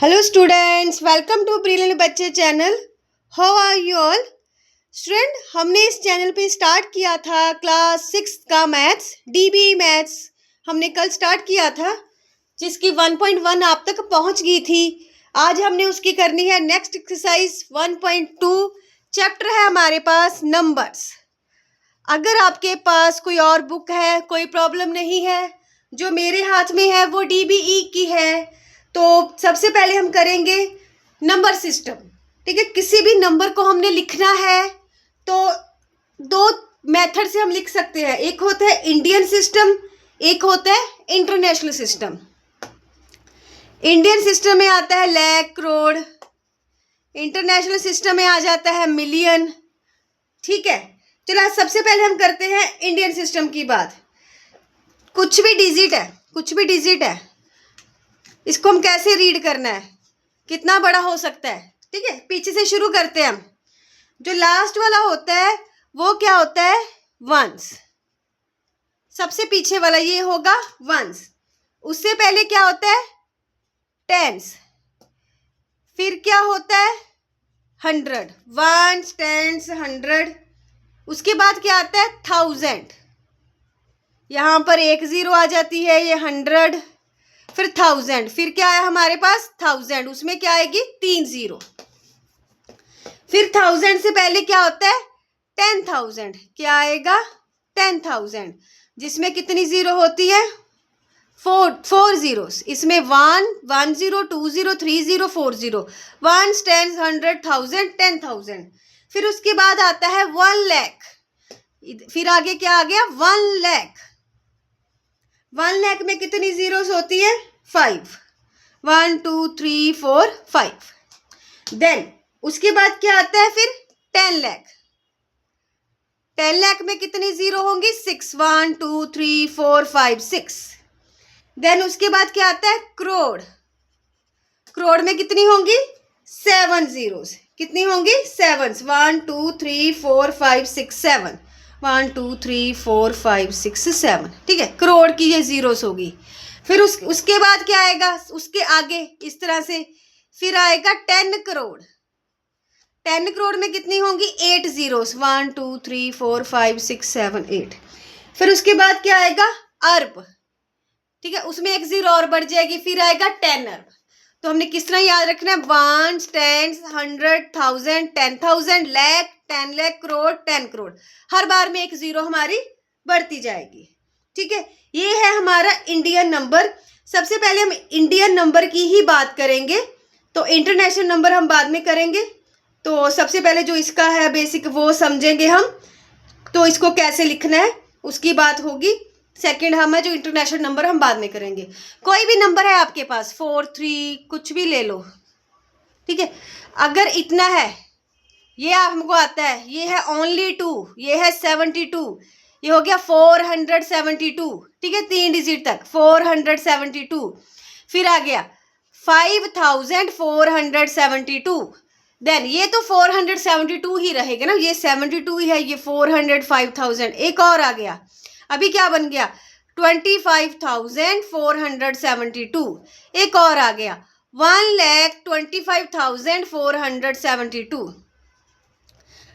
Hello students, welcome to Brilliant Bachche channel. How are you all student? हमने इस channel पे start किया था क्लास 6 का मैथ्स, डीबी मैथ्स हमने कल स्टार्ट किया था, जिसकी 1.1 आप तक पहुंच गई थी। आज हमने उसकी करनी है नेक्स्ट एक्सरसाइज 1.2। चैप्टर है हमारे पास नंबर्स। अगर आपके पास कोई और बुक है, कोई प्रॉब्लम नहीं है, जो मेरे हाथ में है वो डीबीई की है, तो सबसे पहले हम करेंगे नंबर सिस्टम। ठीक है, किसी भी नंबर को हमने लिखना है तो दो मेथड से हम लिख सकते हैं। एक होता है इंडियन सिस्टम, एक होता है इंटरनेशनल सिस्टम। इंडियन सिस्टम में आता है लाख, करोड़। इंटरनेशनल सिस्टम में आ जाता है मिलियन। ठीक है, चलो सबसे पहले हम करते हैं इंडियन सिस्टम की बात। कुछ भी डिजिट है, इसको हम कैसे रीड करना है, कितना बड़ा हो सकता है। ठीक है, पीछे से शुरू करते हैं हम। जो लास्ट वाला होता है वो क्या होता है? वंस। सबसे पीछे वाला ये होगा वंस। उससे पहले क्या होता है? टेंस। फिर क्या होता है? 100। Ones, tens, 100। उसके बाद क्या आता है? 1000। यहाँ पर एक जीरो आ जाती है, ये 100। फिर 1000, फिर क्या है हमारे पास? 1000, उसमें क्या आएगी? 3 जीरो। फिर 1000 से पहले क्या होता है? 10,000। क्या आएगा? 10,000, जिसमें कितनी जीरो होती है? 4 जीरोस। इसमें 1 1 0 2 0 3 0 4 जीरो। 1 10 100 1000 10,000। फिर उसके बाद आता है 1 लाख। फिर आगे क्या आ गया? 1 लाख। 1 लाख में कितनी जीरोस होती है? 5। 1 2 3 4 5। देन उसके बाद क्या आता है? फिर 10 लाख। 10 लाख में कितनी जीरो होंगी? 6। 1 2 3 4 5 6। देन उसके बाद क्या आता है? करोड़। करोड़ में कितनी होंगी? 7 जीरोस। कितनी होंगी? 7। 1 2 3 4 5 6 7। 1 2 3 4 5 6 7। ठीक है, करोड़ की ये जीरोस होगी। फिर उसके बाद क्या आएगा? उसके आगे इस तरह से फिर आएगा 10 करोड़। 10 करोड़ में कितनी होंगी? 8 जीरोस। 1 2 3 4 5 6 7 8। फिर उसके बाद क्या आएगा? अरब। ठीक है, उसमें एक जीरो और बढ़ जाएगी, फिर आएगा 10 अरब। तो हमने किस तरह याद रखना है? 1 10 100 1000 10,000 लाख 10 लाख करोड़ 10 करोड़। हर बार में एक जीरो हमारी बढ़ती जाएगी। ठीक है, ये है हमारा इंडियन नंबर। सबसे पहले हम इंडियन नंबर की ही बात करेंगे, तो इंटरनेशनल नंबर हम बाद में करेंगे। तो सबसे पहले जो इसका है बेसिक वो समझेंगे हम, तो इसको कैसे लिखना है उसकी बात होगी। सेकंड हम है जो इंटरनेशनल नंबर हम बाद में करेंगे। कोई भी नंबर है आपके पास, 4 3 कुछ भी ले लो। ठीक है, अगर इतना है, ये हमको आता है, ये है ओनली 2, ये है 72, ये हो गया 472। ठीक है, 3 डिजिट तक 472। फिर आ गया 5472। देन ये तो 472 ही रहेगा ना, ये 72 ही है, ये 400 5000। एक और आ गया, अभी क्या बन गया? 25,472। एक और आ गया 1,25,472।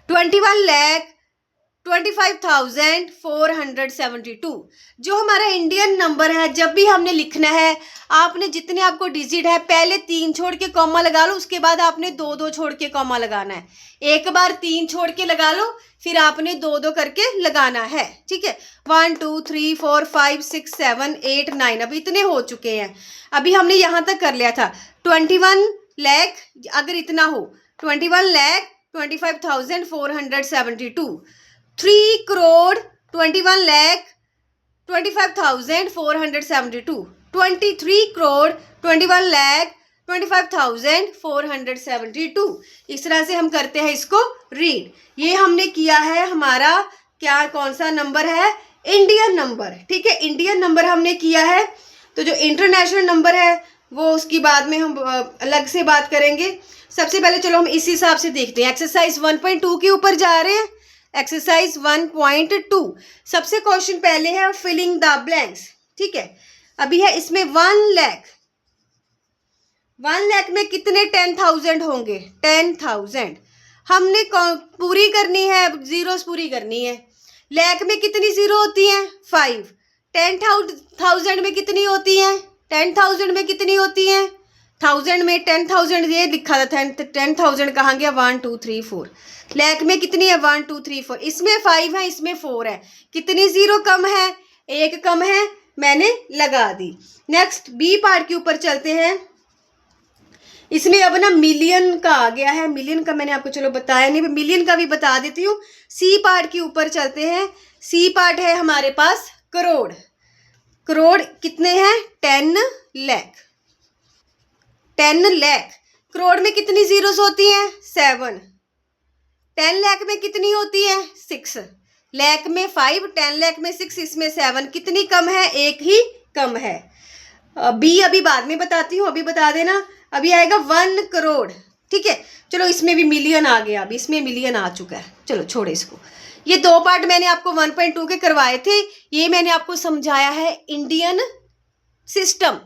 21,25,472। जो हमारा इंडियन नंबर है, जब भी हमने लिखना है, आपने जितने आपको डिजिट है पहले 3 छोड़ के कॉमा लगा लो, उसके बाद आपने 2 2 छोड़ के कॉमा लगाना है। एक बार 3 छोड़ के लगा लो, फिर आपने 2 2 करके लगाना है। ठीक है, 1 2 3 4 5 6 7 8 9। अब इतने हो चुके हैं, अभी हमने यहाँ तक कर लिया था। 21 लाख अगर इतना हो, 21,25,472। 3 करोड़ 21 लाख 25,472। 23 करोड़ 21 लाख 25,472। इस तरह से हम करते हैं इसको रीड। ये हमने किया है हमारा क्या, कौन सा नंबर है? Indian number. ठीक है, इंडियन नंबर हमने किया है। तो जो इंटरनेशनल नंबर है वो उसकी बाद में हम अलग से बात करेंगे। सबसे पहले चलो हम इस हिसाब से देखते हैं। एक्सरसाइज 1.2 के ऊपर जा रहे हैं। एक्सरसाइज 1.2 सबसे क्वेश्चन पहले है फिलिंग द ब्लैंक्स। ठीक है, अभी है इसमें 1 लाख 1 लाख में कितने 10,000 होंगे? 10,000 हमने पूरी करनी है, जीरोस पूरी करनी है। लाख में कितनी जीरो होती हैं? 5। 10,000 में कितनी होती हैं? 10,000 में कितनी होती हैं? 1000 में 10,000 ये लिखा था, 10,000 कहाँ गया? 1 2 3 4। लाख में कितनी है? 1 2 3 4। इसमें 5 है, इसमें 4 है। कितनी जीरो कम है? एक कम है, मैंने लगा दी। नेक्स्ट बी पार्ट के ऊपर चलते हैं। इसमें अब ना मिलियन का आ गया है। मिलियन का मैंने आपको चलो बताया नहीं, मिलियन का भी बता देती हूँ। सी पार्ट के ऊपर चलते हैं। सी पार्ट है हमारे पास करोड़। करोड़ कितने हैं? 10 लाख। 10 लाख। करोड़ में कितनी जीरोस होती हैं? 7। 10 लाख में कितनी होती है? 6। लाख में 5, 10 लाख में 6, इसमें 7। कितनी कम है? एक ही कम है। बी अभी बाद में बताती हूँ, अभी बता देना। अभी आएगा 1 करोड़। ठीक है, चलो इसमें भी मिलियन आ गया। अभी इसमें मिलियन आ चुका है, चलो छोड़े इसको। ये 2 पार्ट मैंने आपको 1.2 के करवाए थे। ये मैंने आपको समझाया है Indian system,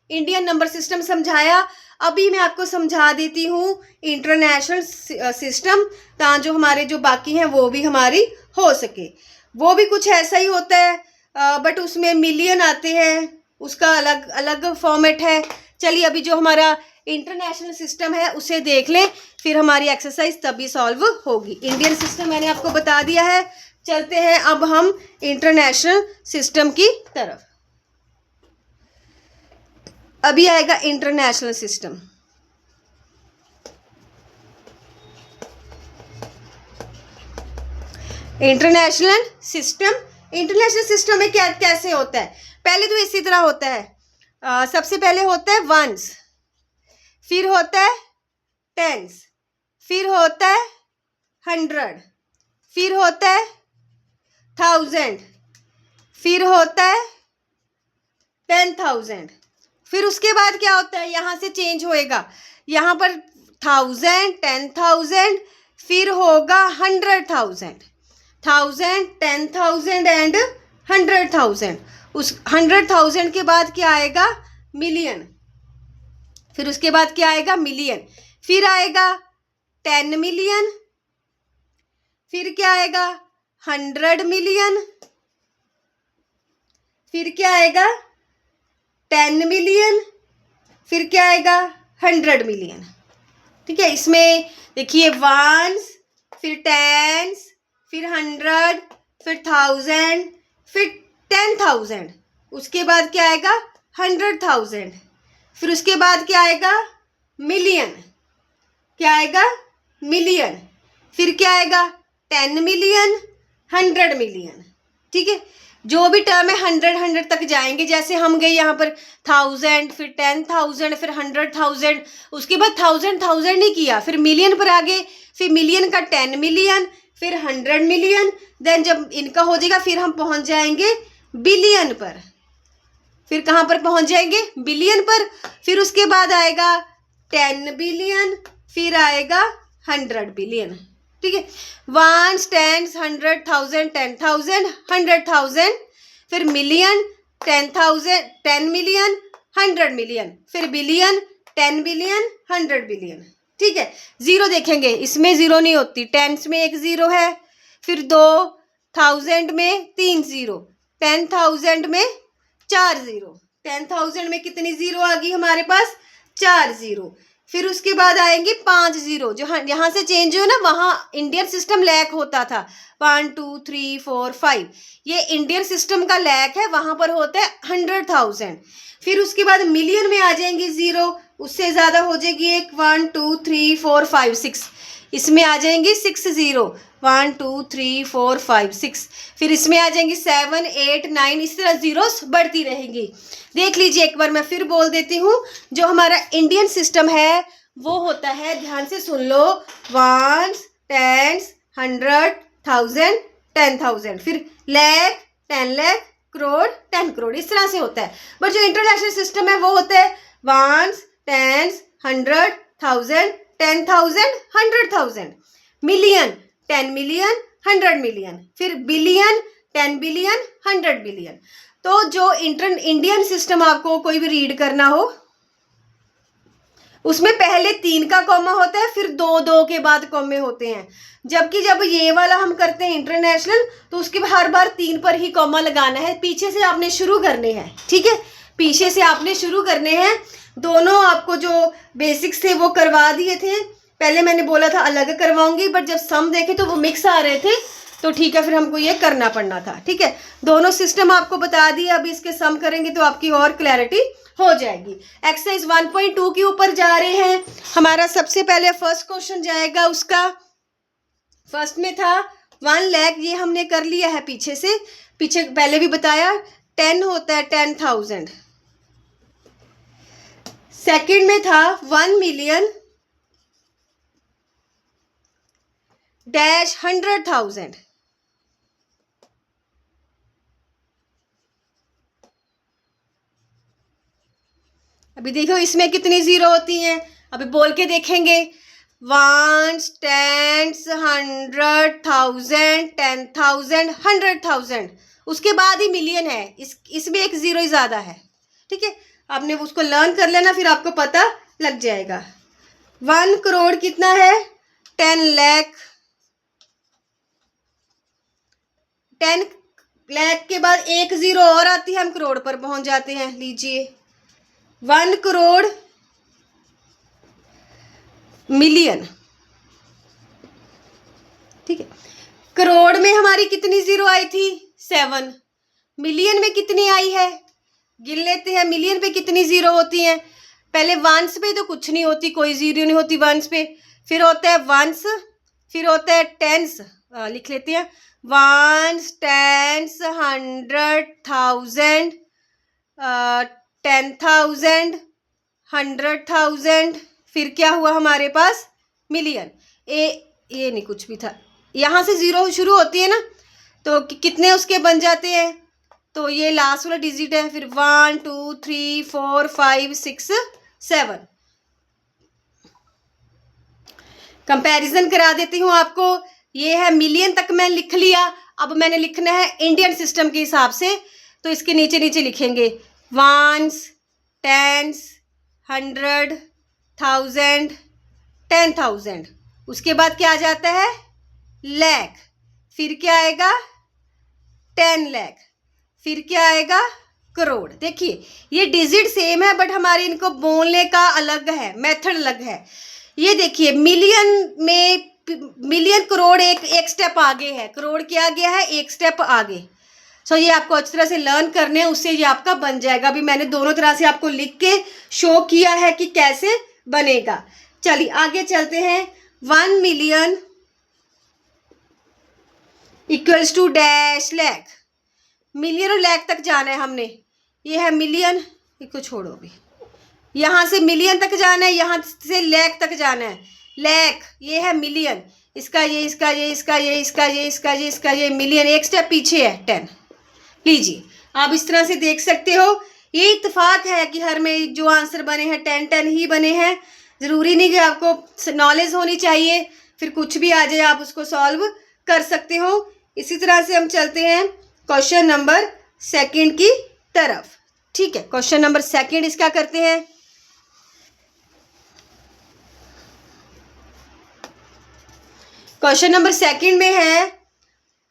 Indian number system समझाया। अभी मैं आपको समझा देती हूँ इंटरनेशनल सिस्टम, ताकि जो हमारे जो बाकी हैं वो भी हमारी हो सके। वो भी कुछ ऐसा ही होता है, बट उसमें मिलियन आते हैं, उसका अलग अलग फॉर्मेट है। चलिए अभी जो हमारा इंटरनेशनल सिस्टम है उसे देख लें, फिर हमारी एक्सरसाइज तभी सॉल्व होगी। इंडियन सिस्टम मैंने आपको बता दिया है। चलते हैं अब हम इंटरनेशनल सिस्टम की तरफ। अभी आएगा international system. International system, international system में क्या कैसे होता है? पहले तो इसी तरह होता है। सबसे पहले होता है वंस, फिर होता है टेंस, फिर होता है 100, फिर होता है 1000, फिर होता है 10,000। फिर उसके बाद क्या होता है? यहाँ से चेंज होएगा, यहाँ पर 1000, 10,000, फिर होगा 100,000, 1000, 10,000 एंड 100,000। उस 100,000 के बाद क्या आएगा? मिलियन। फिर उसके बाद क्या आएगा? मिलियन। फिर आएगा 10 मिलियन, फिर क्या आएगा? 100 मिलियन, फिर क्या आएगा? 10 मिलियन, फिर क्या आएगा? 100 मिलियन। ठीक है, इसमें देखिए वंस, फिर टेंस, फिर 100, फिर 1000, फिर 10,000। उसके बाद क्या आएगा? 100,000। फिर उसके बाद क्या आएगा? मिलियन। क्या आएगा? मिलियन। फिर क्या आएगा? 10 मिलियन, 100 मिलियन। ठीक है, जो भी टर्म है 100 तक जाएंगे। जैसे हम गए यहाँ पर 1000, फिर 10,000, फिर 100,000, उसके बाद 1000 नहीं किया, फिर मिलियन पर आ गए। फिर मिलियन का 10 मिलियन, फिर 100 मिलियन। देन जब इनका हो जाएगा फिर हम पहुंच जाएंगे बिलियन पर। फिर कहाँ पर पहुंच जाएंगे? बिलियन पर। फिर उसके बाद आएगा 10 बिलियन, फिर आएगा 100 बिलियन। ठीक है, 1, 10, 100, 1000, 10,000, 100,000, फिर मिलियन, 10,000, 10 मिलियन, 100 मिलियन, फिर बिलियन, 10 बिलियन, 100 बिलियन। ठीक है, जीरो देखेंगे, इसमें जीरो नहीं होती। टेंस में 1 जीरो है, फिर 2,000 में 3 जीरो, 10,000 में 4 जीरो। 10,000 में कितनी जीरो आ गई हमारे पास? 4 जीरो। फिर उसके बाद आएंगे 5 जीरो। जो यहाँ से चेंज हुआ ना, वहाँ इंडियन सिस्टम लैक होता था 1 2 3 4 5। ये इंडियन सिस्टम का लैक है, वहाँ पर होता है 100,000। फिर उसके बाद मिलियन में आ जाएंगे जीरो, उससे ज़्यादा हो जाएगी एक 1 2 3 4 5 6। इसमें आ जाएंगी 6 जीरो, 1 2 3 4 5 6। फिर इसमें आ जाएंगी 7 8 9। इस तरह जीरोस बढ़ती रहेंगी। देख लीजिए, एक बार मैं फिर बोल देती हूँ। जो हमारा इंडियन सिस्टम है वो होता है, ध्यान से सुन लो, 1 10 100 1000 10,000, फिर लाख 10 लाख, करोड़ 10 करोड़, इस तरह से होता है। बट जो इंटरनेशनल सिस्टम है वो होता है 1 10 100 1000 10,000 100,000, मिलियन 10 मिलियन 100 मिलियन, फिर बिलियन 10 बिलियन 100 बिलियन। तो जो इंडियन सिस्टम आपको कोई भी रीड करना हो उसमें पहले 3 का कॉमा होता है, फिर 2 के बाद कॉमे होते हैं। जबकि जब ये वाला हम करते हैं इंटरनेशनल, तो उसके हर बार 3 पर ही कॉमा लगाना है। पीछे से आपने शुरू करने हैं, ठीक है, पीछे से आपने शुरू करने हैं। दोनों आपको जो बेसिक्स थे वो करवा दिए थे। पहले मैंने बोला था अलग करवाऊंगी, बट जब सम देखे तो वो मिक्स आ रहे थे, तो ठीक है, फिर हमको ये करना पड़ना था। ठीक है, दोनों सिस्टम आपको बता दिए। अभी इसके सम करेंगे तो आपकी और क्लैरिटी हो जाएगी। एक्सरसाइज 1.2 के ऊपर जा रहे हैं। हमारा सबसे पहले फर्स्ट क्वेश्चन जाएगा उसका। फर्स्ट में था 1 लाख, ये हमने कर लिया है पीछे से, पीछे पहले भी बताया। 10 होता है 10,000। सेकंड में था 1 मिलियन डैश 100,000। अभी देखो इसमें कितनी जीरो होती हैं, अभी बोल के देखेंगे। 1, 10, 100,000, 10,000, 100,000, उसके बाद ही मिलियन है। इसमें एक जीरो ही ज़्यादा है। ठीक है, आपने उसको लर्न कर लेना, फिर आपको पता लग जाएगा। 1 करोड़ कितना है? 10 लाख। 10 लाख के बाद एक जीरो और आती है, हम करोड़ पर पहुंच जाते हैं। लीजिए 1 करोड़ मिलियन। ठीक है, करोड़ में हमारी कितनी जीरो आई थी? 7। मिलियन में कितनी आई है? गिन लेते हैं, मिलियन पे कितनी जीरो होती हैं। पहले वंस पे तो कुछ नहीं होती, कोई जीरो नहीं होती वंस पे। फिर होता है वंस, फिर होता है टेंस। लिख लेते हैं, वंस, टेंस, 100,000, 10,000, 100,000, फिर क्या हुआ हमारे पास? मिलियन। ये नहीं कुछ भी था, यहाँ से जीरो शुरू होती है ना, तो कितने उसके बन जाते हैं? तो ये लास्ट वाला डिजिट है। फिर 1, 2, 3, 4, 5, 6, 7। कंपैरिजन करा देती हूँ आपको। ये है मिलियन तक मैं लिख लिया, अब मैंने लिखना है इंडियन सिस्टम के हिसाब से, तो इसके नीचे नीचे लिखेंगे वंस, टेंस, 100,000, 10,000। उसके बाद क्या आ जाता है? लाख। फिर क्या आएगा? 10 लाख। फिर क्या आएगा? करोड़। देखिए ये डिजिट सेम है, बट हमारे इनको बोलने का अलग है, मेथड अलग है। ये देखिए मिलियन में, मिलियन करोड़ एक स्टेप आगे है, करोड़ क्या गया है? एक स्टेप आगे। सो ये आपको अच्छी तरह से लर्न करने हैं, उससे ये आपका बन जाएगा। अभी मैंने दोनों तरह से आपको लिख के शो किया है कि कैसे बनेगा। चलिए आगे चलते हैं। 1 million equals to dash lakh. Million और लाख तक जाना है हमने। ये है मिलियन, इसको छोड़ो अभी। यहाँ से मिलियन तक जाना है, यहाँ से लाख तक जाना है। लाख, ये है मिलियन, इसका ये, इसका ये, इसका ये, इसका ये, इसका ये, इसका ये, मिलियन एक स्टेप पीछे है 10। लीजिए आप इस तरह से देख सकते हो। ये इत्तेफाक है कि हर में जो आंसर बने हैं 10 ही बने हैं। ज़रूरी नहीं कि आपको नॉलेज होनी चाहिए, फिर कुछ भी आ जाए आप उसको सॉल्व कर सकते हो। इसी तरह से हम चलते हैं क्वेश्चन नंबर 2 की तरफ। ठीक है, क्वेश्चन नंबर 2 इसका करते हैं। क्वेश्चन नंबर 2 में है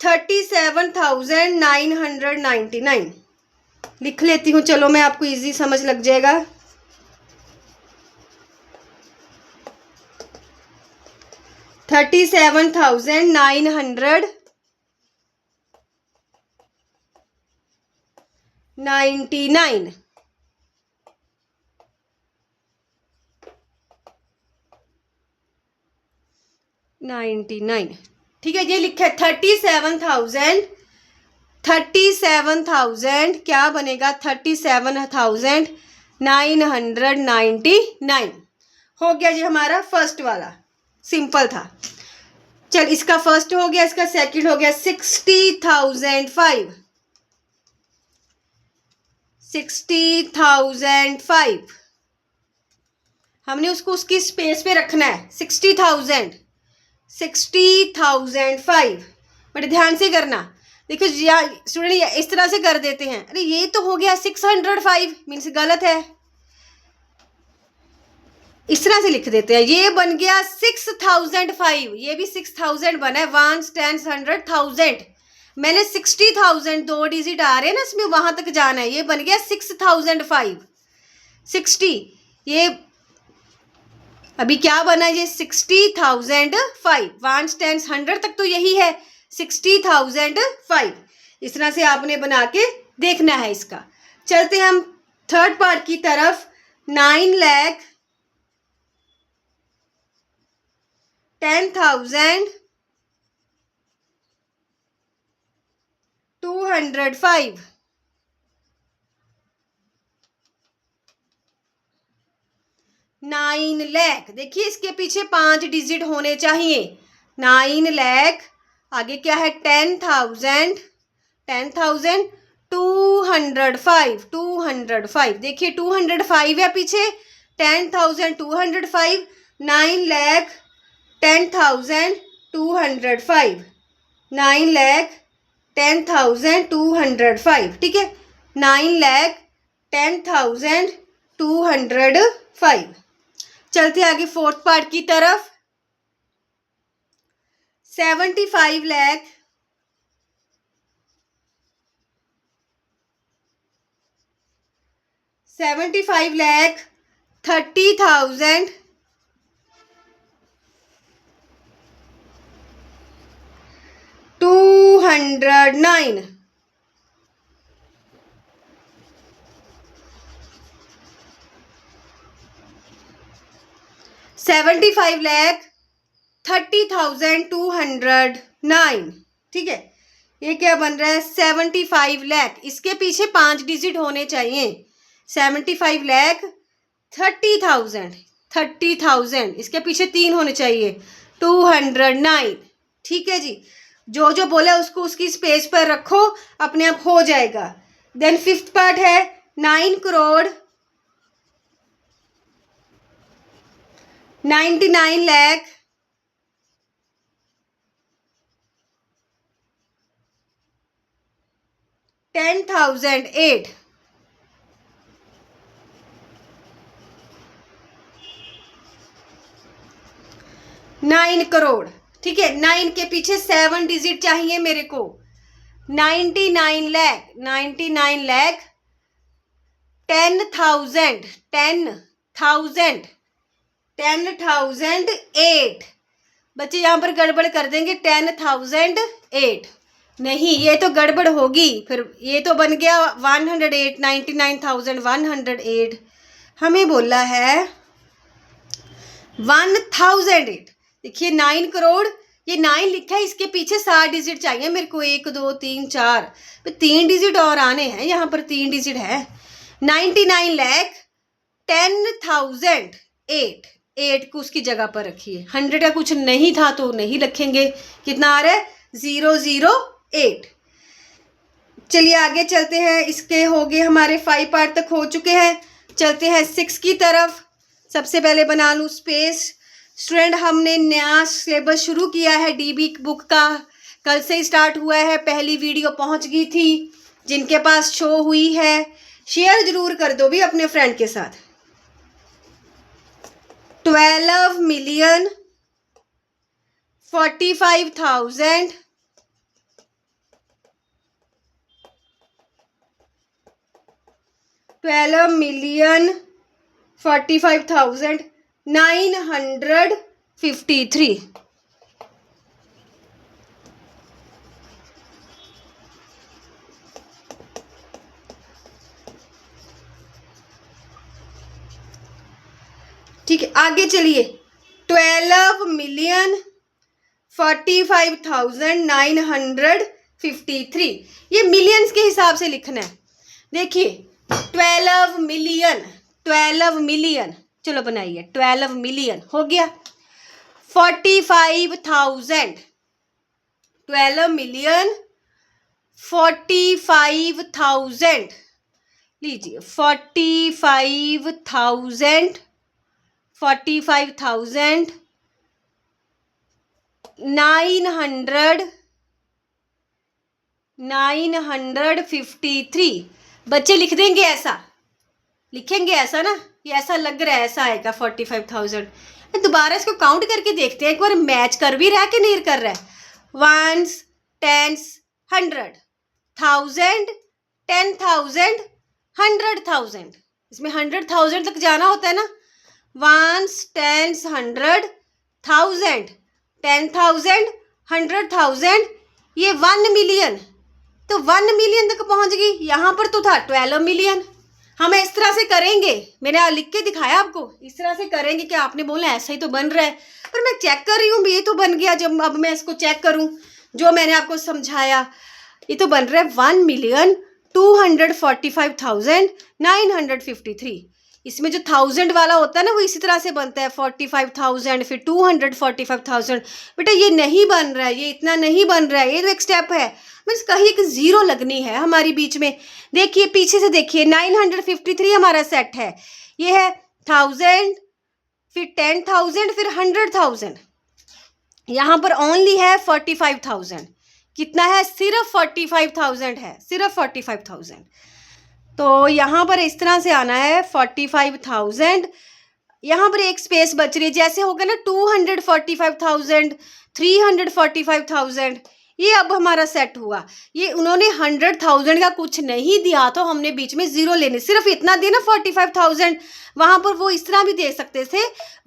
37,999। लिख लेती हूँ, चलो मैं, आपको इजी समझ लग जाएगा। $37,999। ठीक है, ये लिखा है 37,000 क्या बनेगा? 37,999 हो गया जी हमारा फर्स्ट वाला। सिंपल था। चल इसका फर्स्ट हो गया, इसका सेकंड हो गया। 60,005। 60,005 हमने उसको उसकी स्पेस पे रखना है। 60,005। बड़े ध्यान से करना। देखो स्टूडेंट इस तरह से कर देते हैं, अरे ये तो हो गया 605, मीन्स गलत है। इस तरह से लिख देते हैं। ये बन गया 6005, ये भी 6000 बना है, 1 10 100 1000। मैंने 60,000 2 डिजिट आ रहे हैं ना इसमें, वहां तक जाना है। ये बन गया 6005 60। ये अभी क्या बना, ये 60,005, 1 10 100 तक तो यही है, 60,005। इस तरह से आपने बना के देखना है इसका। चलते हम थर्ड पार्ट की तरफ। 9,10,205। 9 लाख, देखिए इसके पीछे 5 डिजिट होने चाहिए। 9 लाख, आगे क्या है, 10,000, 10,205, 205। देखिए 205 है पीछे, 10,205, 9,10,205, 9,10,205। ठीक है, 9,10,205। चलते आगे फोर्थ पार्ट की तरफ। 75 लाख, 75 लाख 30,000, 209। 75 लाख 30,209। ठीक है, ये क्या बन रहा है, 75 लाख। इसके पीछे 5 डिजिट होने चाहिए। 75 लाख 30,000, 30,000, इसके पीछे 3 होने चाहिए, 209। ठीक है जी, जो जो बोला उसको उसकी स्पेस पर रखो, अपने आप हो जाएगा। देन फिफ्थ पार्ट है 9 करोड़ 99 लाख 10,008। 9 करोड़। ठीक है, 9 के पीछे 7 डिजिट चाहिए मेरे को। 99 लाख, 99 लाख 10,000, 10,000, 10,008। बच्चे यहाँ पर गड़बड़ कर देंगे, 10,008 नहीं, ये तो गड़बड़ होगी फिर। ये तो बन गया 108, 99,108। हमें बोला है 1,008। देखिए 9 करोड़, ये 9 लिखा है, इसके पीछे 7 डिजिट चाहिए मेरे को, 1 2 3 4, 3 डिजिट और आने हैं, यहाँ पर 3 डिजिट है। 99 लाख 10,008, 8 को उसकी जगह पर रखिए। 100 का कुछ नहीं था तो नहीं रखेंगे। कितना आ रहा है, 008। चलिए आगे चलते हैं। इसके हो गए, हमारे 5 पार्ट तक हो चुके हैं। चलते हैं 6 की तरफ। सबसे पहले बना लूँ स्पेस। स्टूडेंट, हमने नया सिलेबस शुरू किया है डीबी बुक का, कल से ही स्टार्ट हुआ है। पहली वीडियो पहुंच गई थी, जिनके पास शो हुई है शेयर जरूर कर दो भी अपने फ्रेंड के साथ। 12,45,000, 12,45,953। ठीक है, आगे चलिए। 12,45,953। ये मिलियंस के हिसाब से लिखना है। देखिए 12 मिलियन, 12 मिलियन, चलो बनाइए। 12 मिलियन हो गया। 45,000, 12 मिलियन 45,000 लीजिए। 45,000, 45,000 953। बच्चे लिख देंगे ऐसा, लिखेंगे ऐसा ना, ये ऐसा लग रहा है, ऐसा आएगा 45,000। दोबारा इसको काउंट करके देखते हैं एक बार, मैच कर भी रहा है कि नहीं कर रहा है। 1s 10s 100 1000 10,000 100,000, इसमें 100,000 तक जाना होता है ना। 1s 10s 100,000 10,000 100,000, ये 1 मिलियन, तो 1 मिलियन तक पहुंच गई। यहाँ पर तो था 12 मिलियन। हम इस तरह से करेंगे, मैंने लिख के दिखाया आपको, इस तरह से करेंगे कि आपने बोला ऐसा ही तो बन रहा है, पर मैं चेक कर रही हूँ ये तो बन गया। जब अब मैं इसको चेक करूँ जो मैंने आपको समझाया, ये तो बन रहा है 1,245,953। इसमें जो 1000 वाला होता है ना वो इसी तरह से बनता है 45,000 फिर 245,000। बेटा ये नहीं बन रहा है, ये इतना नहीं बन रहा है, ये तो एक स्टेप है, मीन्स कहीं एक जीरो लगनी है हमारी बीच में। देखिए पीछे से देखिए 953 हमारा सेट है, ये है 1000 फिर 10,000 फिर 100,000। यहाँ पर ओनली है 45,000। कितना है? सिर्फ 45,000 है, सिर्फ 45,000। तो यहाँ पर इस तरह से आना है 45,000। यहाँ पर एक स्पेस बच रही है, जैसे होगा ना 245,000 345,000, ये अब हमारा सेट हुआ। ये उन्होंने 100,000 का कुछ नहीं दिया तो हमने बीच में जीरो लेने, सिर्फ इतना दिया ना 45,000। वहाँ पर वो इस तरह भी दे सकते थे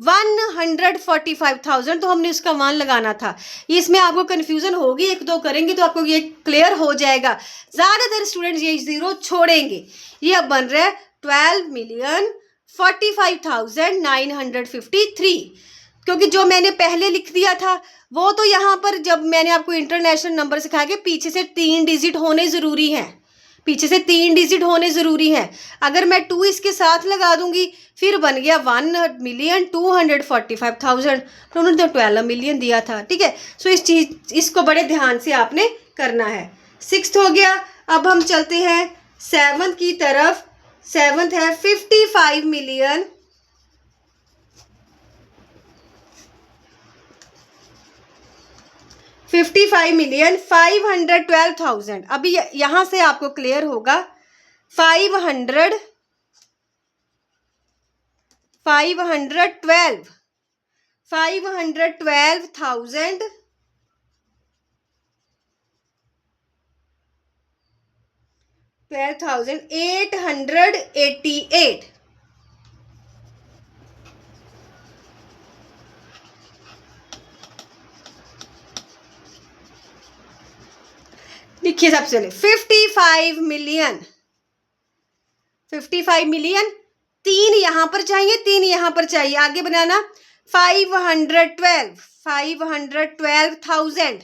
145,000, तो हमने उसका 1 लगाना था। इसमें आपको कन्फ्यूज़न होगी, एक दो करेंगे तो आपको ये क्लियर हो जाएगा। ज़्यादातर स्टूडेंट्स ये जीरो छोड़ेंगे। ये अब बन रहा है 12,45,953, क्योंकि जो मैंने पहले लिख दिया था वो तो यहाँ पर जब मैंने आपको इंटरनेशनल नंबर सिखाया कि पीछे से 3 डिजिट होने ज़रूरी हैं, पीछे से 3 डिजिट होने ज़रूरी हैं। अगर मैं 2 इसके साथ लगा दूंगी फिर बन गया 1,245,000, तो उन्होंने तो 12 मिलियन दिया था। ठीक है, सो इसको बड़े ध्यान से आपने करना है। 6th हो गया। अब हम चलते हैं 7th की तरफ। 7th है 55 मिलियन 512,000। अभी यहाँ से आपको क्लियर होगा 512 512,000 12,888। लिखिए सबसे पहले 55 मिलियन 55 मिलियन। 3 यहाँ पर चाहिए, 3 यहाँ पर चाहिए, आगे बनाना 512,000।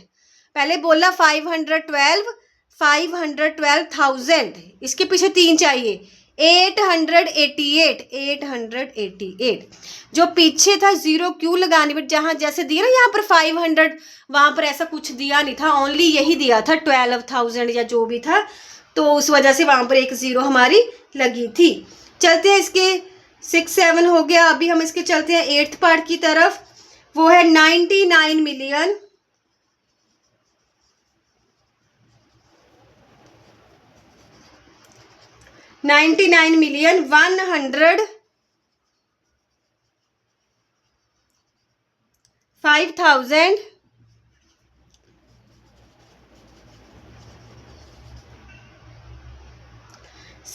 पहले बोला 512,000, इसके पीछे 3 चाहिए 888। जो पीछे था जीरो क्यों लगाने पर, जहाँ जैसे दिया ना यहाँ पर 500, वहाँ पर ऐसा कुछ दिया नहीं था, ओनली यही दिया था 12,000 या जो भी था, तो उस वजह से वहाँ पर एक जीरो हमारी लगी थी। चलते हैं इसके 6 7 हो गया। अभी हम इसके चलते हैं 8th पार्ट की तरफ, वो है 99 मिलियन 105,000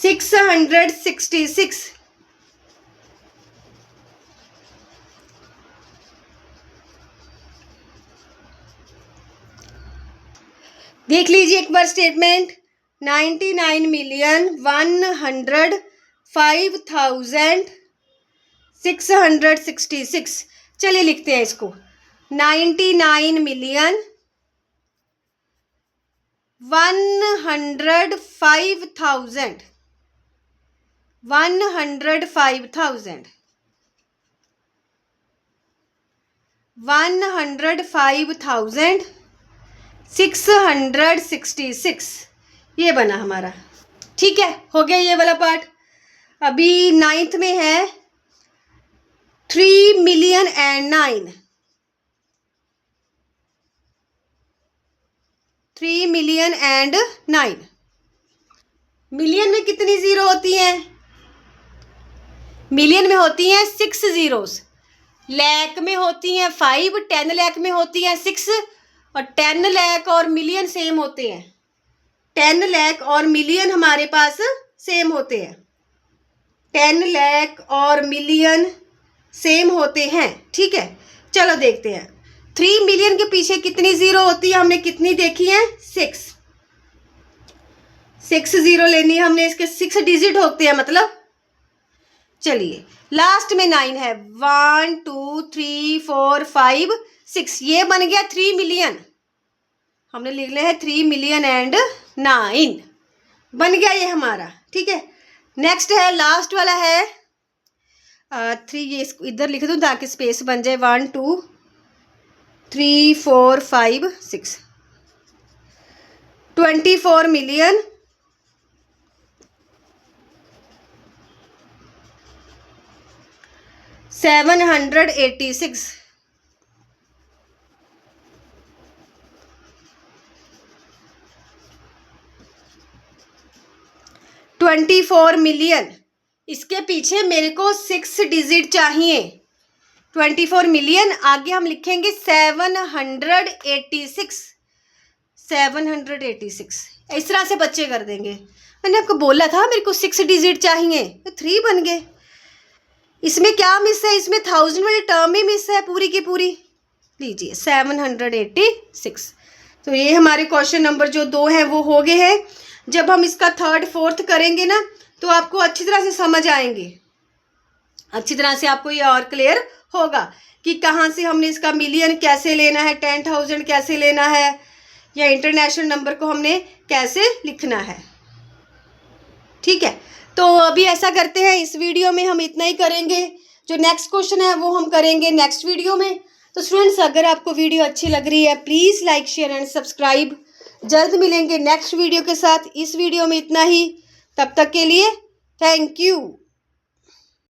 666। देख लीजिए एक बार स्टेटमेंट, 99 मिलियन 105,666। चलिए लिखते हैं इसको 99 मिलियन 105,000 105,666, ये बना हमारा। ठीक है, हो गया ये वाला पार्ट। अभी 9th में है 3 million and 9। 3 million and 9। Million में कितनी जीरो होती हैं? मिलियन में होती हैं 6 ज़ीरोस, लाख में होती हैं 5, 10 लाख में होती हैं 6, और 10 लाख और मिलियन सेम होते हैं। 10 लाख और मिलियन हमारे पास सेम होते हैं। 10 लाख और मिलियन सेम होते हैं। ठीक है, चलो देखते हैं 3 मिलियन के पीछे कितनी ज़ीरो होती है, हमने कितनी देखी है 6 ज़ीरो लेनी है हमने, इसके 6 डिजिट होते हैं मतलब। चलिए लास्ट में 9 है, 1 2 3 4 5 6, ये बन गया 3 मिलियन। हमने लिख लिया है 3 मिलियन एंड 9, बन गया ये हमारा। ठीक है, नेक्स्ट है लास्ट वाला है 3, ये इसको इधर लिख दूँ ताकि स्पेस बन जाए। 1 2 3 4 5 6, 24 मिलियन 786। 24 मिलियन, इसके पीछे मेरे को 6 डिजिट चाहिए। 24 मिलियन आगे हम लिखेंगे 786, 786। इस तरह से बच्चे कर देंगे। मैंने आपको बोला था मेरे को 6 डिजिट चाहिए, तो 3 बन गए। इसमें क्या मिस है, इसमें 1000 वाली टर्म ही मिस है पूरी की पूरी। लीजिए 786। तो ये हमारे क्वेश्चन नंबर जो 2 हैं वो हो गए हैं। जब हम इसका 3rd 4th करेंगे ना तो आपको अच्छी तरह से समझ आएंगे, अच्छी तरह से आपको ये और क्लियर होगा कि कहाँ से हमने इसका मिलियन कैसे लेना है, 10,000 कैसे लेना है, या इंटरनेशनल नंबर को हमने कैसे लिखना है। ठीक है, तो अभी ऐसा करते हैं, इस वीडियो में हम इतना ही करेंगे। जो नेक्स्ट क्वेश्चन है वो हम करेंगे नेक्स्ट वीडियो में। तो स्टूडेंट्स, अगर आपको वीडियो अच्छी लग रही है please like share and subscribe. जल्द मिलेंगे नेक्स्ट वीडियो के साथ। इस वीडियो में इतना ही, तब तक के लिए थैंक यू।